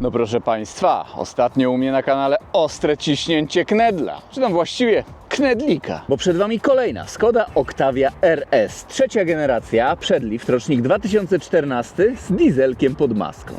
No proszę Państwa, ostatnio u mnie na kanale ostre ciśnięcie knedla, czy tam właściwie knedlika. Bo przed Wami kolejna Skoda Octavia RS. Trzecia generacja, przedlift, rocznik 2014 z dieselkiem pod maską.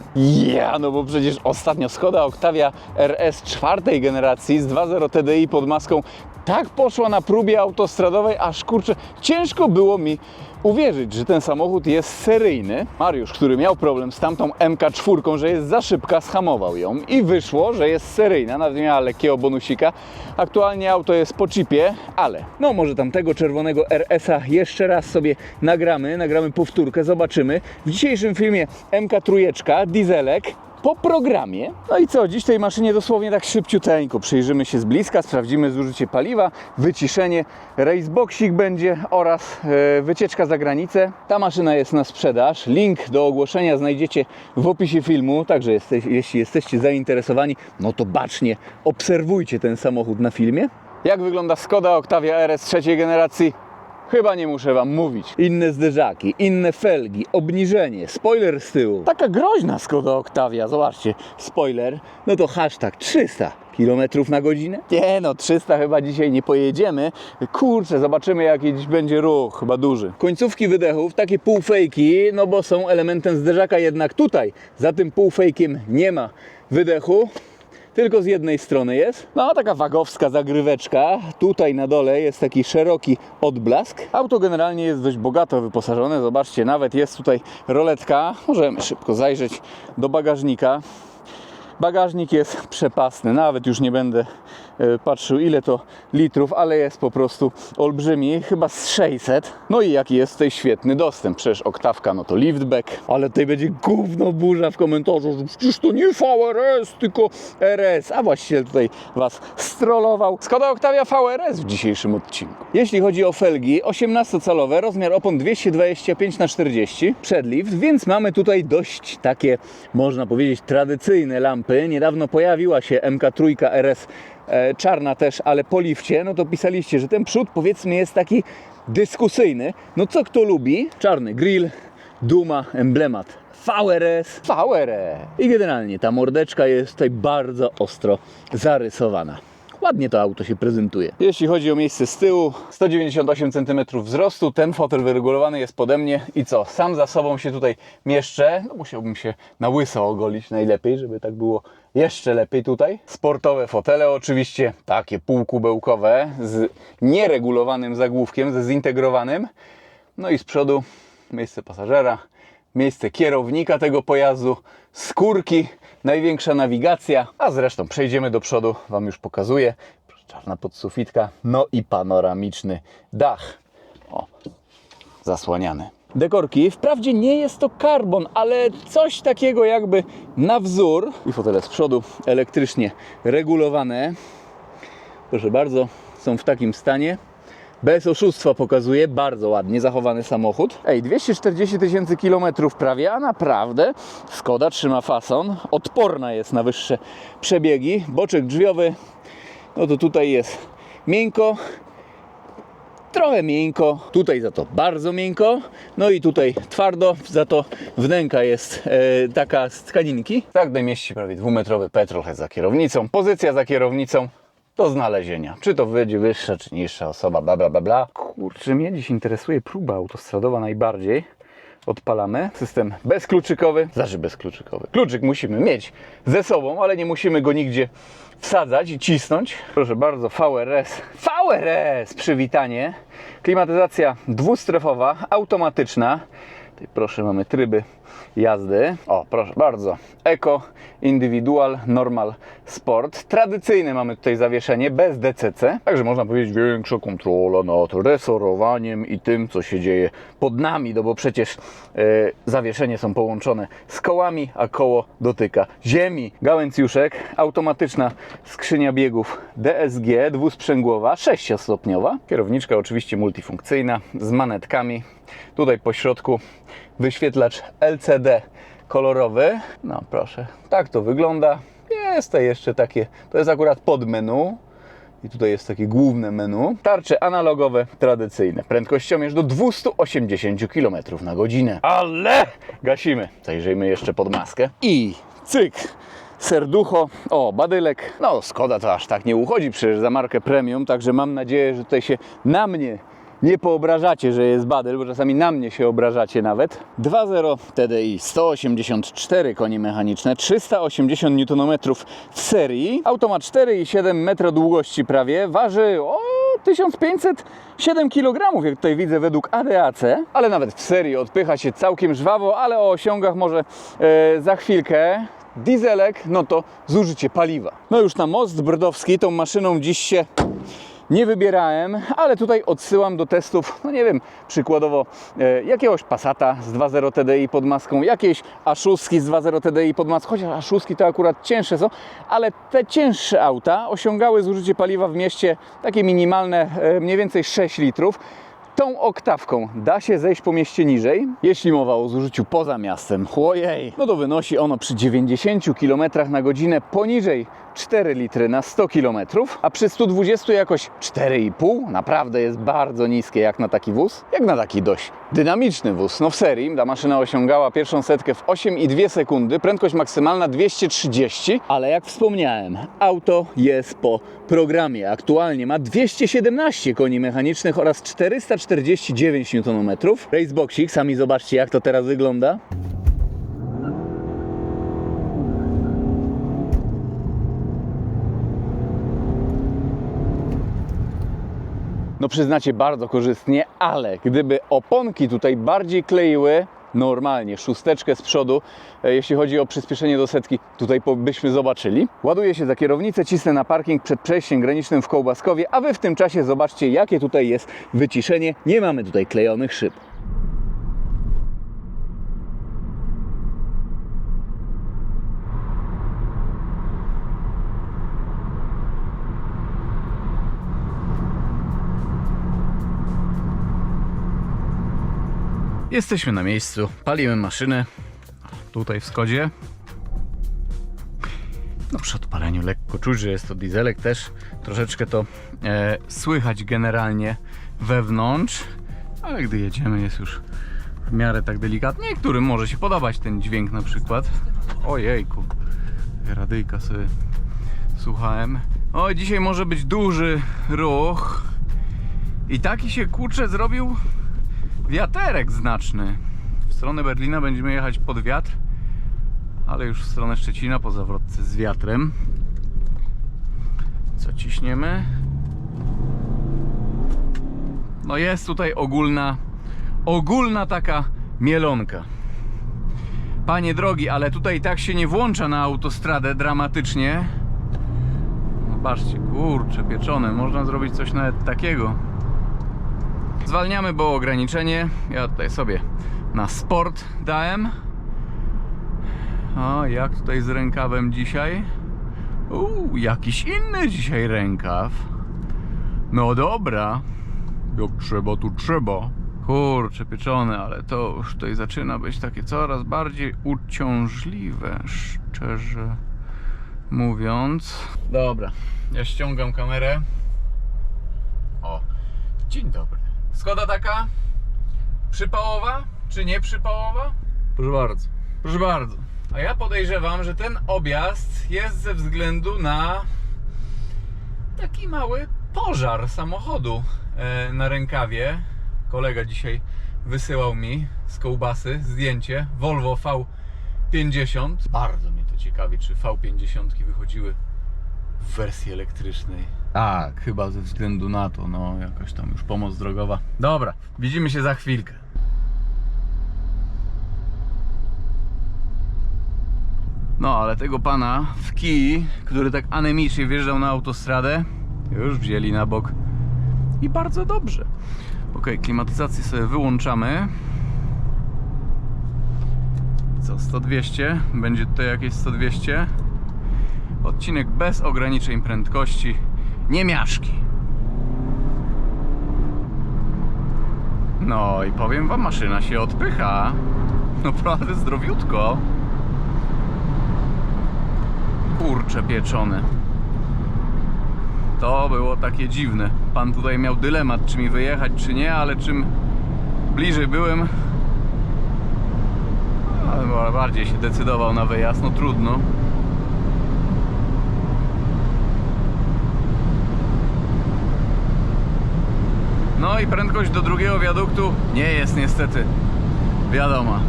No bo przecież ostatnio Skoda Octavia RS czwartej generacji z 2.0 TDI pod maską tak poszła na próbie autostradowej, aż kurczę, ciężko było mi uwierzyć, że ten samochód jest seryjny. Mariusz, który miał problem z tamtą MK4, że jest za szybka, schamował ją i wyszło, że jest seryjna, nawet miała lekkiego bonusika. Aktualnie auto jest po chipie, ale no może tamtego czerwonego RS-a jeszcze raz sobie nagramy powtórkę, zobaczymy. W dzisiejszym filmie MK3, dieselek, po programie. No i co, dziś tej maszynie dosłownie tak szybciuteńko przyjrzymy się z bliska, sprawdzimy zużycie paliwa, wyciszenie, raceboxik będzie oraz wycieczka za granicę. Ta maszyna jest na sprzedaż, link do ogłoszenia znajdziecie w opisie filmu, także jeśli jesteście zainteresowani, no to bacznie obserwujcie ten samochód na filmie. Jak wygląda Skoda Octavia RS trzeciej generacji? Chyba nie muszę Wam mówić. Inne zderzaki, inne felgi, obniżenie, spoiler z tyłu. Taka groźna Skoda Octavia, zobaczcie, spoiler, no to hashtag 300 km na godzinę? Nie no, 300 chyba dzisiaj nie pojedziemy. Kurczę, zobaczymy jaki dziś będzie ruch, chyba duży. Końcówki wydechów, takie półfejki, no bo są elementem zderzaka, jednak tutaj za tym półfejkiem nie ma wydechu. Tylko z jednej strony jest. No, taka wagowska zagryweczka. Tutaj na dole jest taki szeroki odblask. Auto generalnie jest dość bogato wyposażone. Zobaczcie, nawet jest tutaj roletka. Możemy szybko zajrzeć do bagażnika. Bagażnik jest przepasny. Nawet już nie będę patrzył ile to litrów, ale jest po prostu olbrzymi, chyba z 600. No i jaki jest tutaj świetny dostęp. Przecież Oktawka, no to liftback, ale tutaj będzie gówno burza w komentarzu, że przecież to nie VRS, tylko RS. A właściciel tutaj Was strollował. Skoda Octavia VRS w dzisiejszym odcinku. Jeśli chodzi o felgi, 18-calowe, rozmiar opon 225×40, przedlift, więc mamy tutaj dość takie, można powiedzieć, tradycyjne lampy. Niedawno pojawiła się MK3 RS czarna też, ale po lifcie, no to pisaliście, że ten przód powiedzmy jest taki dyskusyjny. No co kto lubi? Czarny grill, duma, emblemat VRS. I generalnie ta mordeczka jest tutaj bardzo ostro zarysowana. Ładnie to auto się prezentuje. Jeśli chodzi o miejsce z tyłu, 198 cm wzrostu, ten fotel wyregulowany jest pode mnie i co? Sam za sobą się tutaj mieszczę, no musiałbym się na łyso ogolić najlepiej, żeby tak było jeszcze lepiej tutaj. Sportowe fotele oczywiście, takie półkubełkowe, z nieregulowanym zagłówkiem, ze zintegrowanym. No i z przodu miejsce pasażera, miejsce kierownika tego pojazdu, skórki, największa nawigacja, a zresztą przejdziemy do przodu, Wam już pokazuję. Czarna podsufitka, no i panoramiczny dach. O, zasłaniany. Dekorki, wprawdzie nie jest to karbon, ale coś takiego jakby na wzór. I fotele z przodu elektrycznie regulowane. Proszę bardzo, są w takim stanie. Bez oszustwa pokazuje, bardzo ładnie zachowany samochód. 240 000 kilometrów prawie, a naprawdę Skoda trzyma fason. Odporna jest na wyższe przebiegi. Boczek drzwiowy, no to tutaj jest miękko. Trochę miękko, tutaj za to bardzo miękko, no i tutaj twardo, za to wnęka jest taka z tkaninki. Tak mieści prawie 2-metrowy petrolhead za kierownicą, pozycja za kierownicą do znalezienia. Czy to będzie wyższa, czy niższa osoba, bla bla bla bla. Kurczę, mnie dziś interesuje próba autostradowa najbardziej. Odpalamy. System bezkluczykowy, znaczy bezkluczykowy. Kluczyk musimy mieć ze sobą, ale nie musimy go nigdzie wsadzać i cisnąć. Proszę bardzo, VRS, przywitanie. Klimatyzacja dwustrefowa, automatyczna. Tutaj proszę, mamy tryby jazdy. O, proszę bardzo. Eco, Individual, Normal, Sport. Tradycyjne mamy tutaj zawieszenie bez DCC. Także można powiedzieć większa kontrola nad resorowaniem i tym, co się dzieje pod nami. No bo przecież zawieszenie są połączone z kołami, a koło dotyka ziemi. Gałęcjuszek, automatyczna skrzynia biegów DSG, dwusprzęgłowa, 6-stopniowa. Kierowniczka oczywiście multifunkcyjna z manetkami. Tutaj po środku wyświetlacz LCD kolorowy. No proszę, tak to wygląda. Jest to jeszcze takie, to jest akurat podmenu. I tutaj jest takie główne menu. Tarcze analogowe, tradycyjne. Prędkościomierz do 280 km na godzinę. Ale gasimy. Zajrzyjmy jeszcze pod maskę. I cyk. serducho, o, badylek. No, Skoda to aż tak nie uchodzi przecież za markę premium, także mam nadzieję, że tutaj się na mnie nie poobrażacie, że jest badyl, bo czasami na mnie się obrażacie nawet. 2.0 TDI, 184 konie mechaniczne, 380 Nm w serii. Auto ma 4,7 metra długości prawie, waży 1507 kg, jak tutaj widzę według ADAC, ale nawet w serii odpycha się całkiem żwawo, ale o osiągach może za chwilkę. Dieselek, no to zużycie paliwa. No już na most brdowski tą maszyną dziś się nie wybierałem, ale tutaj odsyłam do testów, no nie wiem, przykładowo jakiegoś Passata z 2.0 TDI pod maską, jakieś A6 z 2.0 TDI pod maską, chociaż A6 to akurat cięższe są, ale te cięższe auta osiągały zużycie paliwa w mieście takie minimalne, mniej więcej 6 litrów. Tą oktawką da się zejść po mieście niżej. Jeśli mowa o zużyciu poza miastem, ojej, no to wynosi ono przy 90 km na godzinę poniżej 4 litry na 100 km, a przy 120 jakoś 4,5. Naprawdę jest bardzo niskie jak na taki wóz, jak na taki dość dynamiczny wóz. No w serii ta maszyna osiągała pierwszą setkę w 8,2 sekundy, prędkość maksymalna 230, ale jak wspomniałem, auto jest po programie. Aktualnie ma 217 koni mechanicznych oraz 449 Nm. Raceboxik, sami zobaczcie jak to teraz wygląda. No przyznacie, bardzo korzystnie, ale gdyby oponki tutaj bardziej kleiły, normalnie, szósteczkę z przodu, jeśli chodzi o przyspieszenie do setki, tutaj byśmy zobaczyli. Ładuję się za kierownicę, cisnę na parking przed przejściem granicznym w Kołbaskowie, a Wy w tym czasie zobaczcie, jakie tutaj jest wyciszenie. Nie mamy tutaj klejonych szyb. Jesteśmy na miejscu, palimy maszynę, tutaj w Skodzie. No przy odpaleniu lekko czuć, że jest to dieselek też. Troszeczkę to słychać generalnie wewnątrz, ale gdy jedziemy jest już w miarę tak delikatnie. Niektórym może się podobać ten dźwięk na przykład. Ojejku, radyjka sobie słuchałem. O, dzisiaj może być duży ruch i taki się kurczę zrobił wiaterek znaczny. W stronę Berlina będziemy jechać pod wiatr, ale już w stronę Szczecina po zawrotce z wiatrem. Co ciśniemy? No jest tutaj ogólna taka mielonka. Panie drogi, ale tutaj tak się nie włącza na autostradę dramatycznie. No patrzcie, kurcze pieczone, można zrobić coś nawet takiego. Zwalniamy, bo ograniczenie. Ja tutaj sobie na sport dałem. O, jak tutaj z rękawem dzisiaj? Jakiś inny dzisiaj rękaw. No dobra. Jak trzeba, tu trzeba. Kurczę pieczone, ale to już tutaj zaczyna być takie coraz bardziej uciążliwe, szczerze mówiąc. Dobra, ja ściągam kamerę. O, dzień dobry. Skoda taka przypałowa, czy nie przypałowa? Proszę bardzo, proszę bardzo. A ja podejrzewam, że ten objazd jest ze względu na taki mały pożar samochodu na rękawie. Kolega dzisiaj wysyłał mi z Kołbasy zdjęcie Volvo V50. Bardzo mnie to ciekawi, czy V50 wychodziły w wersji elektrycznej. Tak, chyba ze względu na to, no jakaś tam już pomoc drogowa. Dobra, widzimy się za chwilkę. No, ale tego pana w kij, który tak anemicznie wjeżdżał na autostradę, już wzięli na bok. I bardzo dobrze. Ok, klimatyzację sobie wyłączamy. Co, 100-200? Będzie tutaj jakieś 100-200. Odcinek bez ograniczeń prędkości. Nie miaszki. No i powiem wam, maszyna się odpycha. Naprawdę zdrowiutko. Kurcze pieczone. To było takie dziwne. Pan tutaj miał dylemat, czy mi wyjechać, czy nie, ale czym bliżej byłem, ale bardziej się decydował na wyjazd. No trudno. No i prędkość do drugiego wiaduktu nie jest niestety wiadoma.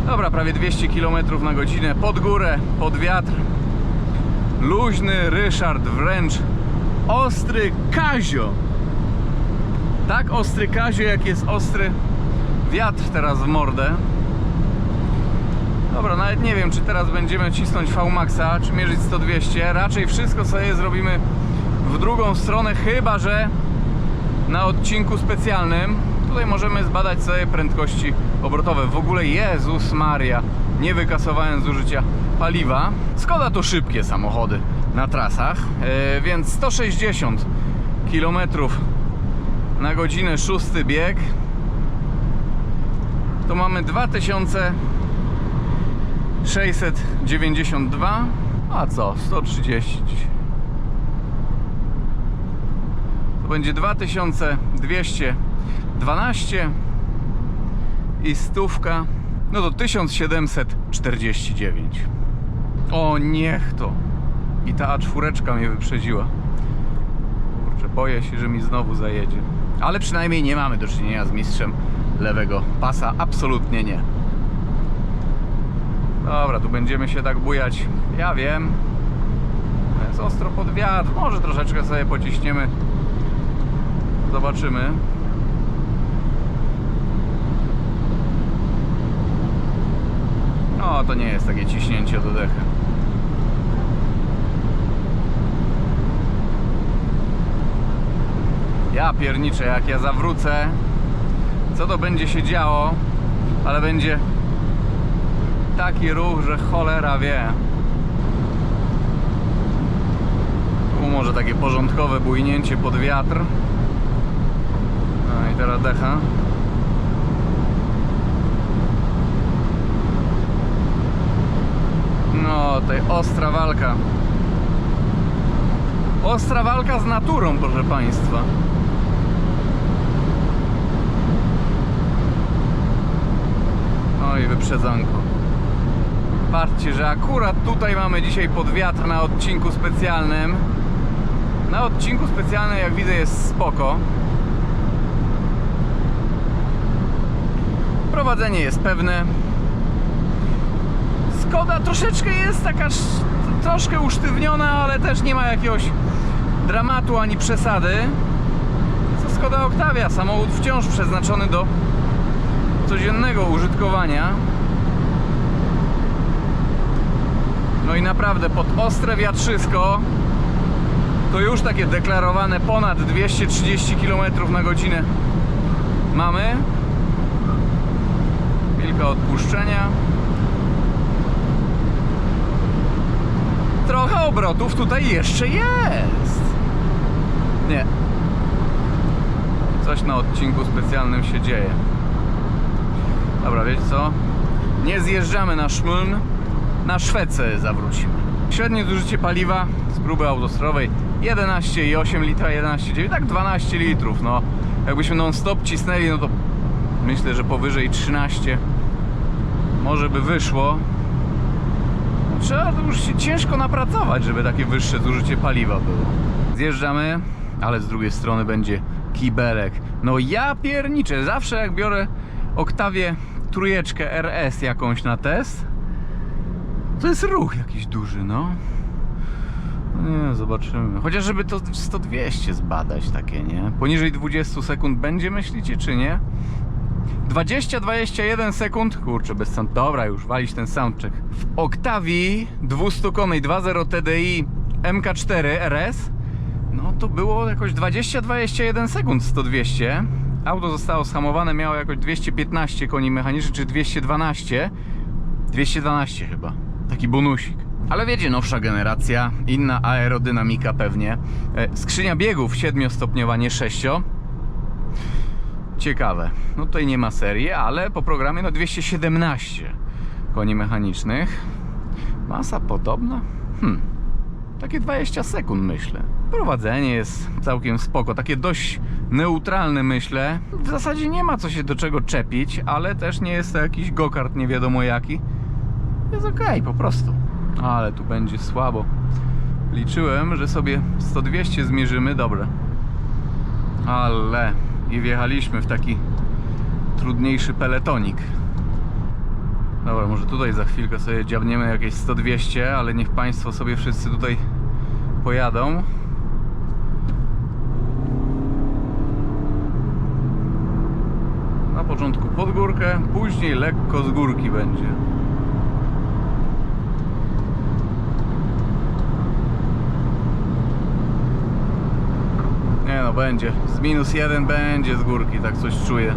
Dobra, prawie 200 km na godzinę, pod górę, pod wiatr. Luźny Ryszard, wręcz ostry Kazio. Tak ostry Kazio, jak jest ostry wiatr teraz w mordę. Dobra, nawet nie wiem, czy teraz będziemy cisnąć V-Maxa, czy mierzyć 100-200. Raczej wszystko sobie zrobimy w drugą stronę, chyba że na odcinku specjalnym. Tutaj możemy zbadać sobie prędkości obrotowe. W ogóle, Jezus Maria, nie wykasowałem zużycia paliwa. Skoda to szybkie samochody na trasach, więc 160 km na godzinę, 6 bieg. To mamy 2692. A co? 130. To będzie 2212 i stówka, no to 1749. O, niech to. I ta A4 mnie wyprzedziła. Kurczę, boję się, że mi znowu zajedzie. Ale przynajmniej nie mamy do czynienia z mistrzem lewego pasa. Absolutnie nie. Dobra, tu będziemy się tak bujać. Ja wiem. Jest ostro pod wiatr. Może troszeczkę sobie pociśniemy. Zobaczymy. No, to nie jest takie ciśnięcie do dechy. Ja pierniczę, jak ja zawrócę, co to będzie się działo, ale będzie taki ruch, że cholera wie. Tu może takie porządkowe bujnięcie pod wiatr. No i teraz decha. No, tutaj ostra walka. Ostra walka z naturą, proszę Państwa. No i wyprzedzanko. Patrzcie, że akurat tutaj mamy dzisiaj pod wiatr na odcinku specjalnym. Na odcinku specjalnym, jak widzę, jest spoko. Prowadzenie jest pewne. Skoda troszeczkę jest taka troszkę usztywniona, ale też nie ma jakiegoś dramatu ani przesady. To Skoda Octavia, samochód wciąż przeznaczony do codziennego użytkowania. No i naprawdę pod ostre wiatrzysko to już takie deklarowane ponad 230 km na godzinę mamy. Chwilka odpuszczenia. Trochę obrotów tutaj jeszcze jest. Nie. Coś na odcinku specjalnym się dzieje. Dobra, wiecie co? Nie zjeżdżamy na Szmuln. Na Szwecę zawrócimy. Średnie zużycie paliwa z próby autostrowej 11,8 litra, 11,9, tak 12 litrów. No, jakbyśmy non-stop cisnęli, no to myślę, że powyżej 13 może by wyszło. Trzeba to już się ciężko napracować, żeby takie wyższe zużycie paliwa było. Zjeżdżamy, ale z drugiej strony będzie kibelek. No ja pierniczę, zawsze jak biorę Octavię trójeczkę RS jakąś na test, to jest ruch jakiś duży, no. Nie, zobaczymy. Chociaż żeby to 100-200 zbadać takie, nie? Poniżej 20 sekund będzie, myślicie, czy nie? 20-21 sekund. Kurczę, bez sound. Dobra, już walić ten soundcheck. W Octavii 200-konnej 2.0 TDI MK4 RS, no to było jakoś 20-21 sekund 100-200. Auto zostało zhamowane, miało jakoś 215 koni mechanicznych, czy 212. 212 chyba. Taki bonusik. Ale wiecie, nowsza generacja, inna aerodynamika pewnie. Skrzynia biegów 7-stopniowa, nie 6. Ciekawe. No tutaj nie ma serii, ale po programie no 217 koni mechanicznych. Masa podobna? Takie 20 sekund myślę. Prowadzenie jest całkiem spoko, takie dość neutralne myślę. W zasadzie nie ma co się do czego czepić, ale też nie jest to jakiś go-kart nie wiadomo jaki. Jest okej, po prostu. Ale tu będzie słabo. Liczyłem, że sobie 100-200 zmierzymy, dobra. Ale i wjechaliśmy w taki trudniejszy peletonik. Dobra, może tutaj za chwilkę sobie dziabniemy jakieś 100-200, ale niech Państwo sobie wszyscy tutaj pojadą. Na początku pod górkę, później lekko z górki będzie. Nie no, będzie. Z -1 będzie z górki, tak coś czuję.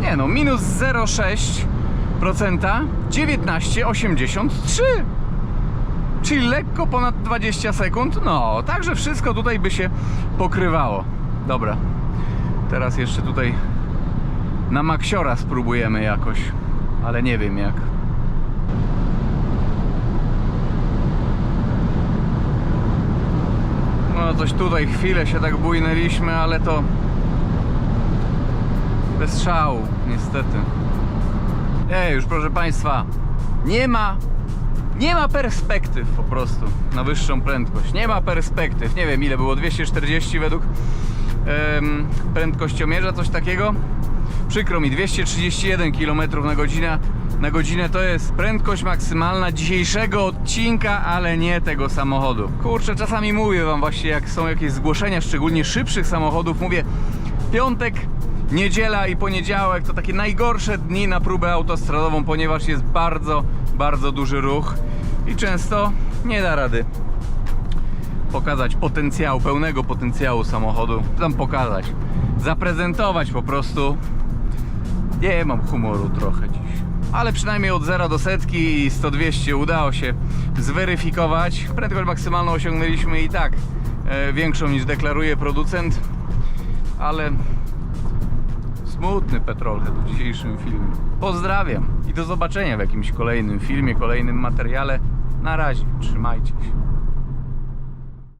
Nie no, minus 0,6%, 19,83. Czyli lekko ponad 20 sekund. No, także wszystko tutaj by się pokrywało. Dobra. Teraz jeszcze tutaj na maksiora spróbujemy jakoś, ale nie wiem jak. No coś tutaj chwilę się tak bujnęliśmy, ale to bez szału, niestety. Już proszę Państwa, nie ma perspektyw po prostu na wyższą prędkość. Nie ma perspektyw. Nie wiem ile było, 240 według prędkościomierza, coś takiego. Przykro mi, 231 km na godzinę to jest prędkość maksymalna dzisiejszego odcinka, ale nie tego samochodu. Kurczę, czasami mówię Wam właśnie, jak są jakieś zgłoszenia, szczególnie szybszych samochodów, mówię piątek, niedziela i poniedziałek to takie najgorsze dni na próbę autostradową, ponieważ jest bardzo, bardzo duży ruch i często nie da rady pokazać potencjału, pełnego potencjału samochodu. Tam pokazać, zaprezentować po prostu. Nie mam humoru trochę dziś. Ale przynajmniej od 0 do setki i 100-200 udało się zweryfikować. Prędkość maksymalną osiągnęliśmy i tak większą niż deklaruje producent. Ale smutny petrolhead w dzisiejszym filmie. Pozdrawiam i do zobaczenia w jakimś kolejnym filmie, kolejnym materiale. Na razie, trzymajcie się.